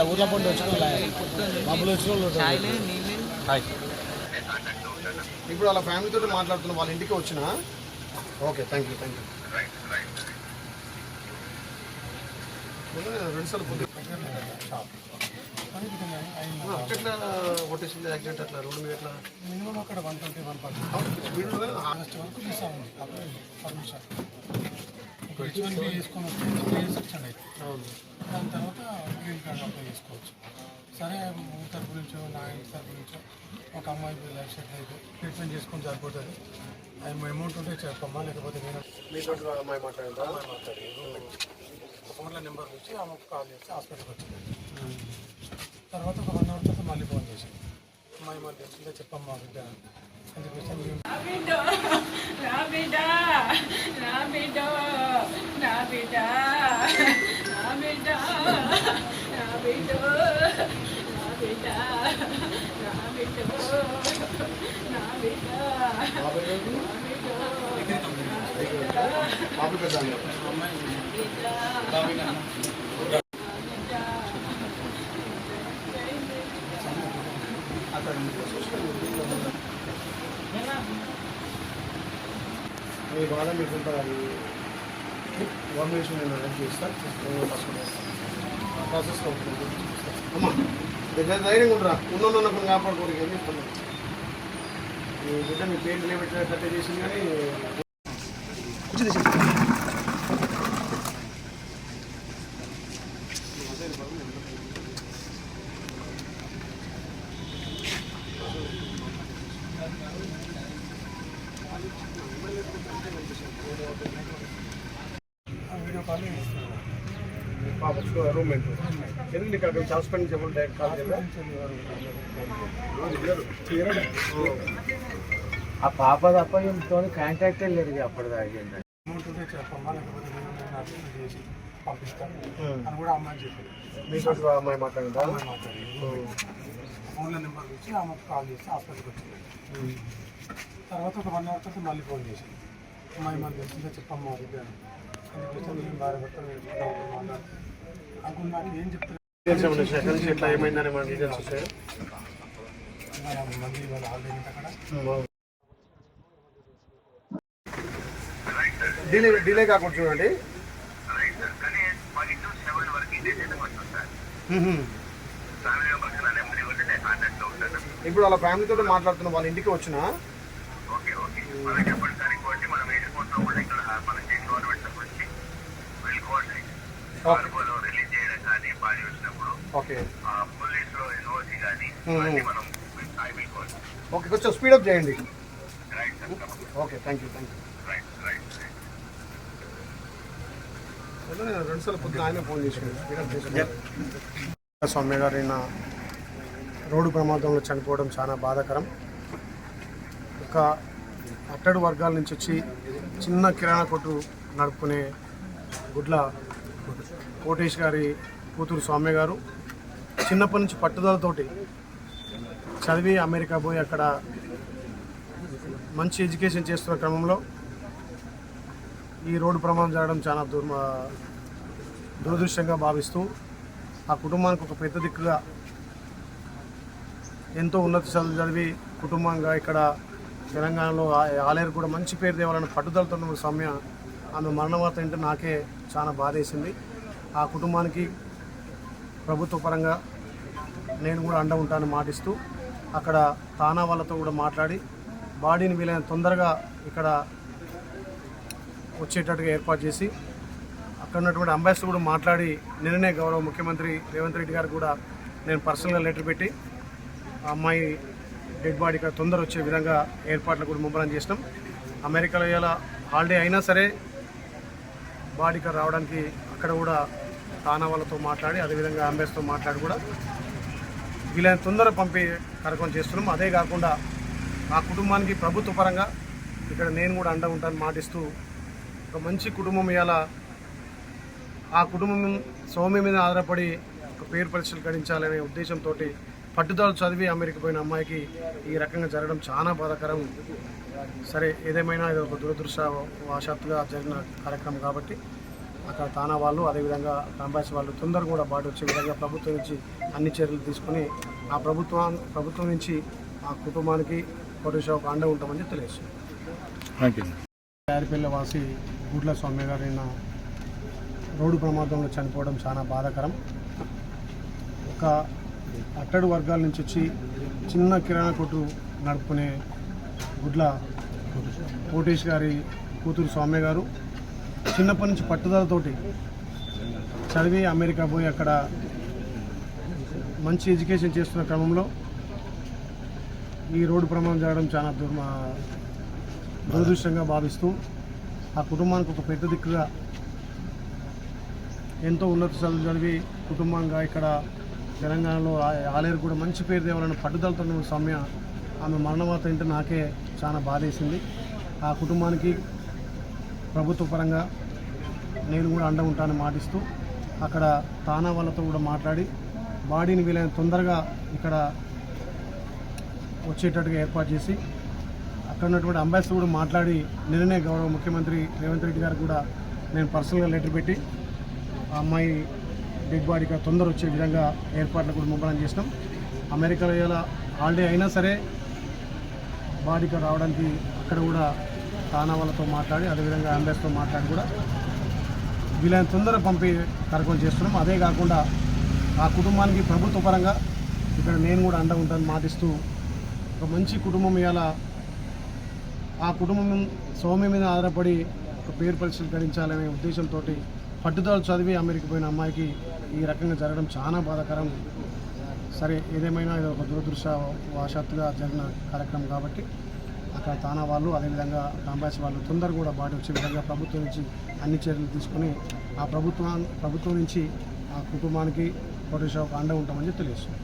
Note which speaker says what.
Speaker 1: ఊర్ల పండు వచ్చిన మబ్బులు వచ్చిన ఇప్పుడు వాళ్ళ ఫ్యామిలీతో మాట్లాడుతున్నా, వాళ్ళ ఇంటికి వచ్చిన. Okay, thank you. రెండుసార్లు ఎట్లా కొట్టేసింది యాక్సిడెంట్? అట్లా రోడ్డు మీద ఎట్లా?
Speaker 2: మినిమం అక్కడ 121 ఆగస్ట్ వరకు వీసా ఉంది పర్మిషన్. ఇప్పుడు H1B వేసుకొని వస్తే 3 years ఎక్స్టెండ్ అవుతుంది. దాని తర్వాత గ్రీన్ కార్డ్ అప్లై చేసుకోవచ్చు. సరే, ఊరి తరపు నుంచో నా ఇంటి తరపు నుంచో ఒక అమ్మాయి లైఫ్ సెట్ అయితే ట్రీట్మెంట్ చేసుకొని సరిపోతుంది. అమౌంట్ ఉంటే చెప్పమ్మా, లేకపోతే నేను
Speaker 1: అమ్మాయి మాట్లాడిందా?
Speaker 2: ఫోన్లో నెంబర్ వచ్చి ఆమెకు కాల్ చేస్తే హాస్పిటల్కి వచ్చింది. తర్వాత ఒక 1 hour తర్వాత మళ్ళీ ఫోన్ చేసి అమ్మాయి మళ్ళీ తెలిసిందే చెప్పమ్మా బిడ్డ అని చెప్పేసి
Speaker 1: మీ బాధ మీకు గవర్నమెంట్ నేను అరెస్ట్ చేస్తాను, ప్రాసెస్లో ఉంటుంది. అమ్మా దగ్గర ధైర్యంగా ఉండరా, ఉన్నప్పుడు కాపాడుకోవడానికి ఏం చెప్తున్నాను. మీ బిడ్డ మీ పేరు నిలబెట్టినట్టే చేసింది కానీ
Speaker 2: వీడియో కాల్
Speaker 1: రూమ్మేట్ ఎందుకు నీకు అక్కడ హాస్పిటల్ నుంచి ఎవరు డైరెక్ట్ కాల్ చేయాలి?
Speaker 3: ఆ పాప తప్ప ఇంతో కాంటాక్టే లేదు అప్పటిదాకా.
Speaker 2: అమౌంట్ ఉంటే చెప్పమ్మా, లేకపోతే నేను అప్లై చేసి పంపిస్తాను అని కూడా అమ్మాయి చెప్పింది.
Speaker 1: మీకు అమ్మాయి మాట్లాడిందా?
Speaker 2: అమ్మాయి మాట్లాడి ఫోన్లో నెంబర్ ఇచ్చి ఆమెకు కాల్ చేసి హాస్పిటల్కి వచ్చింది. తర్వాత ఒక 1 hour తర్వాత మళ్ళీ ఫోన్ చేసి అమ్మాయి మళ్ళీ తెలిసిందే చెప్పమ్మా బిడ్డ అని చెప్పేసి నేను భార్య భర్తలు మాట్లాడుతున్నాను. అప్పుడు నాకు ఏం చెప్తారు
Speaker 1: ఎట్లా ఏమైందని మన డీటెయిల్స్ వచ్చాయి.
Speaker 2: మళ్ళీ వాళ్ళు ఆల్రెడీ అక్కడ
Speaker 1: డిలే కాకుండా చూడండి. ఇప్పుడు వాళ్ళ ఫ్యామిలీతో మాట్లాడుతున్నా, వాళ్ళ ఇంటికి వచ్చిన. ఓకే ఓకే, కొంచెం స్పీడప్ చేయండి. Okay, thank you. నేను రెండుసార్లు పొద్దున ఆయన ఫోన్ చేసుకున్నాను, స్పీడప్ చేసుకున్నాను. స్వామి గారు నిన్న రోడ్డు ప్రమాదంలో చనిపోవడం చాలా బాధాకరం. ఒక అట్టడు వర్గాల నుంచి వచ్చి చిన్న కిరాణా కొట్టు నడుపుకునే గుడ్ల కోటేష్ గారి కూతురు సౌమ్య గారు చిన్నప్పటి నుంచి పట్టుదలతోటి చదివి అమెరికా పోయి అక్కడ మంచి ఎడ్యుకేషన్ చేస్తున్న క్రమంలో ఈ రోడ్డు ప్రమాదం జరగడం చాలా దురదృష్టంగా భావిస్తూ ఆ కుటుంబానికి ఒక పెద్ద దిక్కుగా ఎంతో ఉన్నత చదువు చదివి కుటుంబంగా ఇక్కడ తెలంగాణలో ఆలేరు కూడా మంచి పేరు తేవాలని పట్టుదలతో ఉన్న సౌమ్య ఆమె మరణ వార్త ఏంటంటే నాకే చాలా బాధేసింది. ఆ కుటుంబానికి ప్రభుత్వ పరంగా నేను కూడా అండ ఉంటానని మాటిస్తూ అక్కడ తానా వాళ్ళతో కూడా మాట్లాడి బాడీని వీలైన తొందరగా ఇక్కడ వచ్చేటట్టుగా ఏర్పాటు చేసి అక్కడ ఉన్నటువంటి అంబాసిడర్ కూడా మాట్లాడి నిన్ననే గౌరవ ముఖ్యమంత్రి రేవంత్ రెడ్డి గారు కూడా నేను పర్సనల్గా లెటర్ పెట్టి ఆ అమ్మాయి డెడ్ బాడీ ఇక్కడ తొందర వచ్చే విధంగా ఏర్పాట్లు కూడా ముమ్మరం చేసినాం. అమెరికాలో ఇలా హాలిడే అయినా సరే బాడీ ఇక్కడ రావడానికి అక్కడ కూడా తానా వాళ్ళతో మాట్లాడి అదేవిధంగా అంబాసిడర్తో మాట్లాడి కూడా వీలైన తొందర పంపి కార్యక్రమం చేస్తున్నాం. అదే కాకుండా ఆ కుటుంబానికి ప్రభుత్వ పరంగా ఇక్కడ నేను కూడా అండ ఉంటాను మాటిస్తూ ఒక మంచి కుటుంబం ఇలా ఆ కుటుంబం సౌమ్య మీద ఆధారపడి ఒక పేరు పరీక్షలు గడించాలనే ఉద్దేశంతో పట్టుదల చదివి అమెరికా పోయిన అమ్మాయికి ఈ రకంగా జరగడం చాలా బాధాకరం. సరే, ఏదేమైనా ఇది ఒక దురదృష్టవశాత్తుగా జరిగిన కార్యక్రమం కాబట్టి అక్కడ తానా వాళ్ళు అదేవిధంగా అంబాసి వాళ్ళు తొందరగా కూడా బాట వచ్చే విధంగా ప్రభుత్వం నుంచి అన్ని చర్యలు తీసుకుని ఆ ప్రభుత్వం నుంచి ఆ కుటుంబానికి కోటేశ్వరకు అండ ఉంటామని తెలియజేస్తుంది. యారిపల్లి వాసి గుడ్ల స్వామి గారు నిన్న రోడ్డు ప్రమాదంలో చనిపోవడం చాలా బాధాకరం. ఒక అట్టడు వర్గాల నుంచి వచ్చి చిన్న కిరాణా కొట్టు నడుపుకునే గుడ్ల కోటేష్ గారి కూతురు సౌమ్య గారు చిన్నప్పటి నుంచి పట్టుదలతోటి చదివి అమెరికా పోయి అక్కడ మంచి ఎడ్యుకేషన్ చేస్తున్న క్రమంలో ఈ రోడ్డు ప్రమాదం జరగడం చాలా దురదృష్టంగా భావిస్తూ ఆ కుటుంబానికి ఒక పెద్ద దిక్కుగా ఎంతో ఉన్నత చదువులు చదివి కుటుంబంగా ఇక్కడ తెలంగాణలో ఆలేరు కూడా మంచి పేరు తేవాలని పట్టుదలతో సౌమ్య ఆమె మరణవార్త ఏంటో నాకే చాలా బాధేసింది. ఆ కుటుంబానికి ప్రభుత్వ పరంగా నేను కూడా అండ ఉంటానని మాటిస్తూ అక్కడ తానా వాళ్ళతో కూడా మాట్లాడి బాడీని వీలైన తొందరగా ఇక్కడ వచ్చేటట్టుగా ఏర్పాటు చేసి అక్కడ ఉన్నటువంటి అంబాసిడర్ కూడా మాట్లాడి నిన్ననే గౌరవ ముఖ్యమంత్రి రేవంత్ రెడ్డి గారు కూడా నేను పర్సనల్గా లెటర్ పెట్టి ఆ అమ్మాయి డెడ్ బాడీగా తొందర వచ్చే విధంగా ఏర్పాట్లు కూడా ముమ్మరం చేసినాం. అమెరికాలో ఇలా హాలిడే అయినా సరే బాడీకి రావడానికి అక్కడ కూడా తానా వాళ్ళతో మాట్లాడి అదేవిధంగా అంబాసిడర్తో మాట్లాడి కూడా వీలైన తొందర పంపి కార్యక్రమం చేస్తున్నాం. అదే కాకుండా ఆ కుటుంబానికి ప్రభుత్వ పరంగా ఇక్కడ నేను కూడా అండ ఉంటానని మాటిస్తూ ఒక మంచి కుటుంబం ఇవాళ ఆ కుటుంబం సౌమ్య మీద ఆధారపడి ఒక పేరు పరిస్థితులు గడించాలనే ఉద్దేశంతో పట్టుదల చదివి అమెరికా పోయిన అమ్మాయికి ఈ రకంగా జరగడం చాలా బాధాకరం. సరే ఏదేమైనా ఇది ఒక దురదృష్టవశాత్తుగా జరిగిన కార్యక్రమం కాబట్టి అక్కడ తానా వాళ్ళు అదేవిధంగా అంబాసి వాళ్ళు తొందరగా కూడా బాట వచ్చే విధంగా ప్రభుత్వం నుంచి అన్ని చర్యలు తీసుకుని ఆ ప్రభుత్వం నుంచి ఆ కుటుంబానికి కోటేశ్వరకు అండ ఉంటామని తెలియజేస్తుంది.